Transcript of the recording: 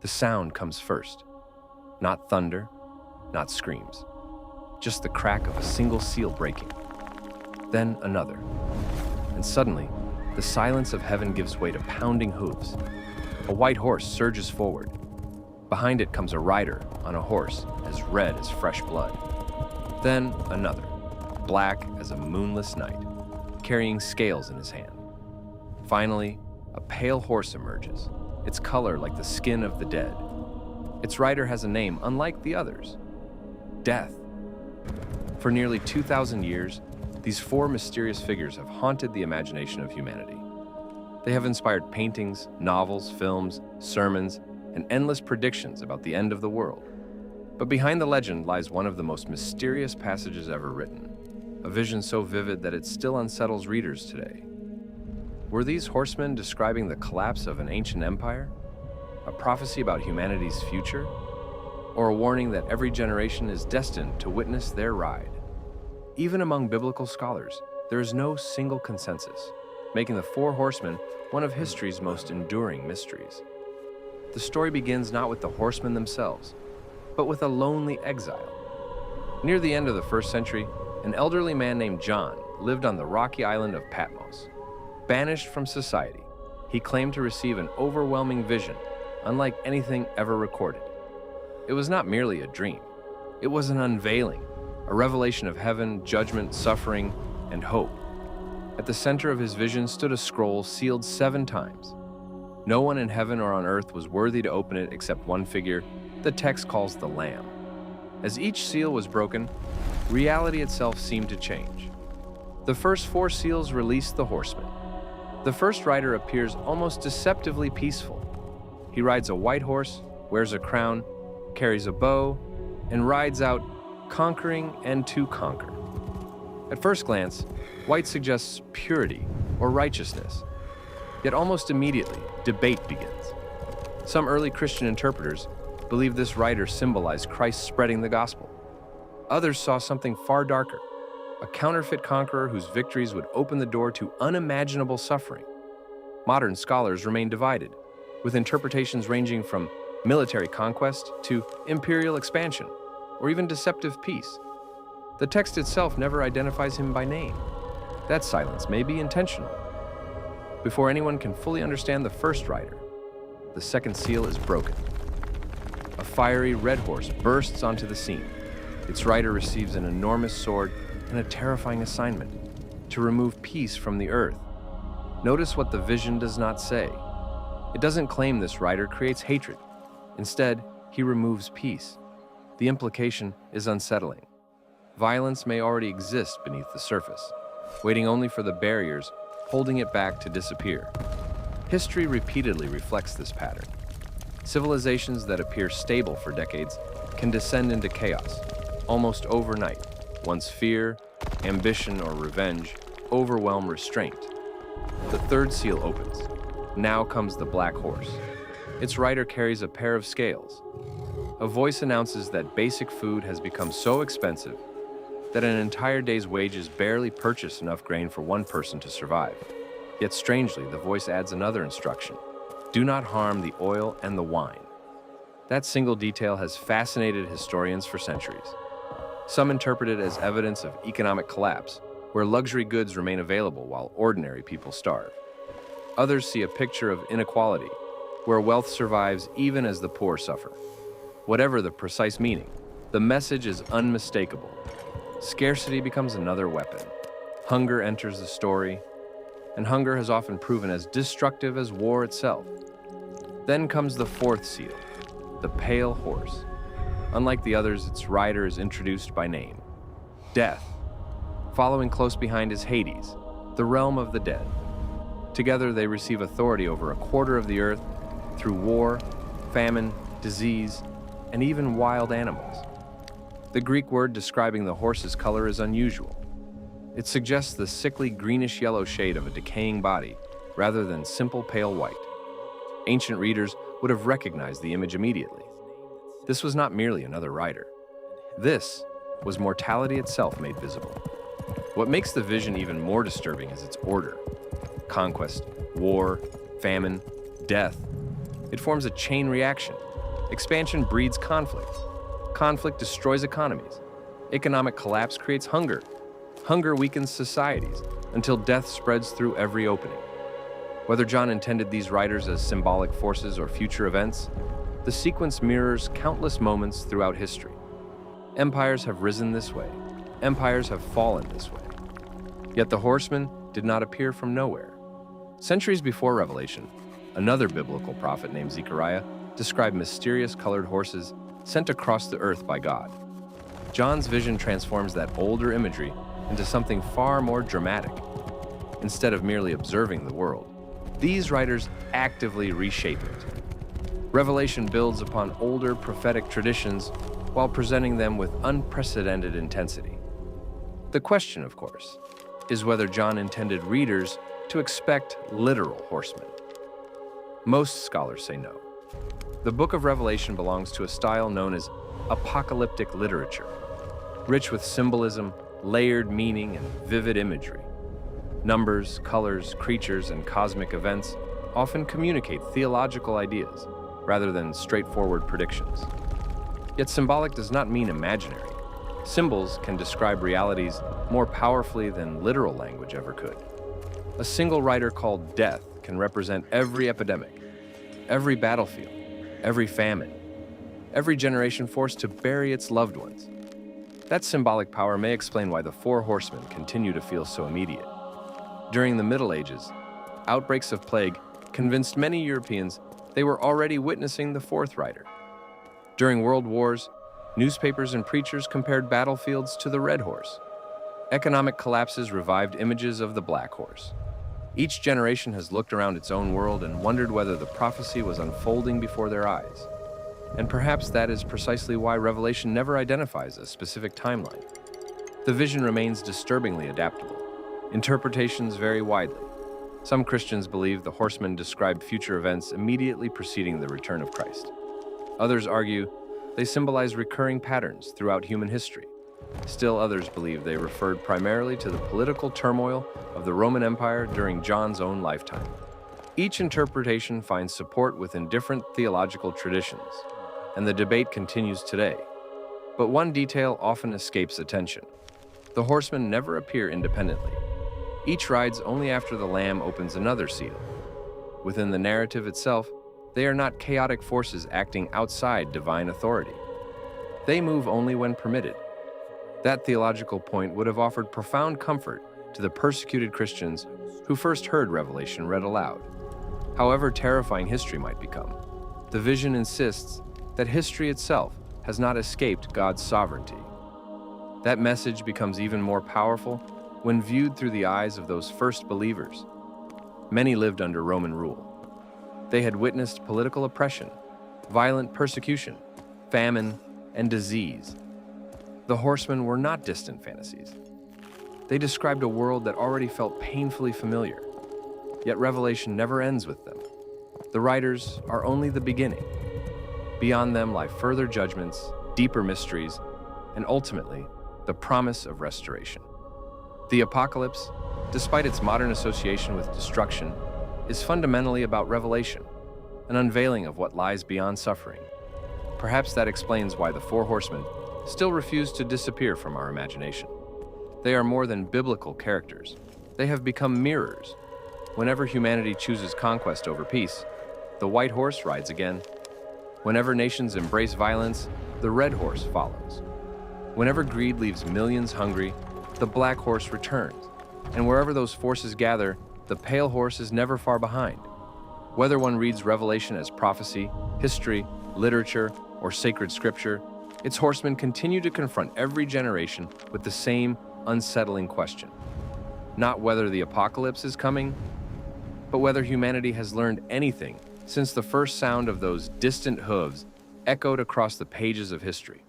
The sound comes first. Not thunder, not screams. Just the crack of a single seal breaking. Then another. And suddenly, the silence of heaven gives way to pounding hooves. A white horse surges forward. Behind it comes a rider on a horse as red as fresh blood. Then another, black as a moonless night, carrying scales in his hand. Finally, a pale horse emerges, its color like the skin of the dead. Its rider has a name unlike the others: Death. For nearly 2,000 years, these four mysterious figures have haunted the imagination of humanity. They have inspired paintings, novels, films, sermons, and endless predictions about the end of the world. But behind the legend lies one of the most mysterious passages ever written, a vision so vivid that it still unsettles readers today. Were these horsemen describing the collapse of an ancient empire? A prophecy about humanity's future? Or a warning that every generation is destined to witness their ride? Even among biblical scholars, there is no single consensus, making the Four Horsemen one of history's most enduring mysteries. The story begins not with the horsemen themselves, but with a lonely exile. Near the end of the 1st century, an elderly man named John lived on the rocky island of Patmos. Banished from society, he claimed to receive an overwhelming vision, unlike anything ever recorded. It was not merely a dream. It was an unveiling, a revelation of heaven, judgment, suffering, and hope. At the center of his vision stood a scroll sealed 7 times. No one in heaven or on earth was worthy to open it except one figure the text calls the Lamb. As each seal was broken, reality itself seemed to change. The first 4 seals released the horseman. The first rider appears almost deceptively peaceful. He rides a white horse, wears a crown, carries a bow, and rides out, conquering and to conquer. At first glance, white suggests purity or righteousness. Yet almost immediately, debate begins. Some early Christian interpreters believe this rider symbolized Christ spreading the gospel. Others saw something far darker, a counterfeit conqueror whose victories would open the door to unimaginable suffering. Modern scholars remain divided, with interpretations ranging from military conquest to imperial expansion, or even deceptive peace. The text itself never identifies him by name. That silence may be intentional. Before anyone can fully understand the first rider, the second seal is broken. A fiery red horse bursts onto the scene. Its rider receives an enormous sword and a terrifying assignment: to remove peace from the earth. Notice what the vision does not say. It doesn't claim this rider creates hatred. Instead, he removes peace. The implication is unsettling. Violence may already exist beneath the surface, waiting only for the barriers holding it back to disappear. History repeatedly reflects this pattern. Civilizations that appear stable for decades can descend into chaos, almost overnight, once fear, ambition, or revenge overwhelm restraint. The third seal opens. Now comes the black horse. Its rider carries a pair of scales. A voice announces that basic food has become so expensive that an entire day's wages barely purchase enough grain for one person to survive. Yet strangely, the voice adds another instruction: do not harm the oil and the wine. That single detail has fascinated historians for centuries. Some interpret it as evidence of economic collapse, where luxury goods remain available while ordinary people starve. Others see a picture of inequality, where wealth survives even as the poor suffer. Whatever the precise meaning, the message is unmistakable. Scarcity becomes another weapon. Hunger enters the story, and hunger has often proven as destructive as war itself. Then comes the 4th seal, the pale horse. Unlike the others, its rider is introduced by name: Death. Following close behind is Hades, the realm of the dead. Together they receive authority over a quarter of the earth through war, famine, disease, and even wild animals. The Greek word describing the horse's color is unusual. It suggests the sickly greenish-yellow shade of a decaying body, rather than simple pale white. Ancient readers would have recognized the image immediately. This was not merely another rider. This was mortality itself made visible. What makes the vision even more disturbing is its order: conquest, war, famine, death. It forms a chain reaction, Expansion breeds conflict. Conflict destroys economies. Economic collapse creates hunger. Hunger weakens societies until death spreads through every opening. Whether John intended these riders as symbolic forces or future events, the sequence mirrors countless moments throughout history. Empires have risen this way. Empires have fallen this way. Yet the horsemen did not appear from nowhere. Centuries before Revelation, another biblical prophet named Zechariah described mysterious colored horses sent across the earth by God. John's vision transforms that older imagery into something far more dramatic. Instead of merely observing the world, these riders actively reshape it. Revelation builds upon older prophetic traditions while presenting them with unprecedented intensity. The question, of course, is whether John intended readers to expect literal horsemen. Most scholars say no. The book of Revelation belongs to a style known as apocalyptic literature, rich with symbolism, layered meaning, and vivid imagery. Numbers, colors, creatures, and cosmic events often communicate theological ideas rather than straightforward predictions. Yet symbolic does not mean imaginary. Symbols can describe realities more powerfully than literal language ever could. A single rider called death can represent every epidemic, every battlefield, every famine, every generation forced to bury its loved ones. That symbolic power may explain why the Four Horsemen continue to feel so immediate. During the Middle Ages, outbreaks of plague convinced many Europeans they were already witnessing the fourth rider. During World Wars, newspapers and preachers compared battlefields to the red horse. Economic collapses revived images of the black horse. Each generation has looked around its own world and wondered whether the prophecy was unfolding before their eyes. And perhaps that is precisely why Revelation never identifies a specific timeline. The vision remains disturbingly adaptable. Interpretations vary widely. Some Christians believe the horsemen described future events immediately preceding the return of Christ. Others argue they symbolize recurring patterns throughout human history. Still others believe they referred primarily to the political turmoil of the Roman Empire during John's own lifetime. Each interpretation finds support within different theological traditions, and the debate continues today. But one detail often escapes attention. The horsemen never appear independently. Each rides only after the Lamb opens another seal. Within the narrative itself, they are not chaotic forces acting outside divine authority. They move only when permitted. That theological point would have offered profound comfort to the persecuted Christians who first heard Revelation read aloud. However terrifying history might become, the vision insists that history itself has not escaped God's sovereignty. That message becomes even more powerful when viewed through the eyes of those first believers. Many lived under Roman rule. They had witnessed political oppression, violent persecution, famine, and disease. The horsemen were not distant fantasies. They described a world that already felt painfully familiar. Yet Revelation never ends with them. The riders are only the beginning. Beyond them lie further judgments, deeper mysteries, and ultimately, the promise of restoration. The apocalypse, despite its modern association with destruction, is fundamentally about revelation, an unveiling of what lies beyond suffering. Perhaps that explains why the Four Horsemen still refuse to disappear from our imagination. They are more than biblical characters. They have become mirrors. Whenever humanity chooses conquest over peace, the white horse rides again. Whenever nations embrace violence, the red horse follows. Whenever greed leaves millions hungry, the black horse returns. And wherever those forces gather, the pale horse is never far behind. Whether one reads Revelation as prophecy, history, literature, or sacred scripture, its horsemen continue to confront every generation with the same unsettling question. Not whether the apocalypse is coming, but whether humanity has learned anything since the first sound of those distant hooves echoed across the pages of history.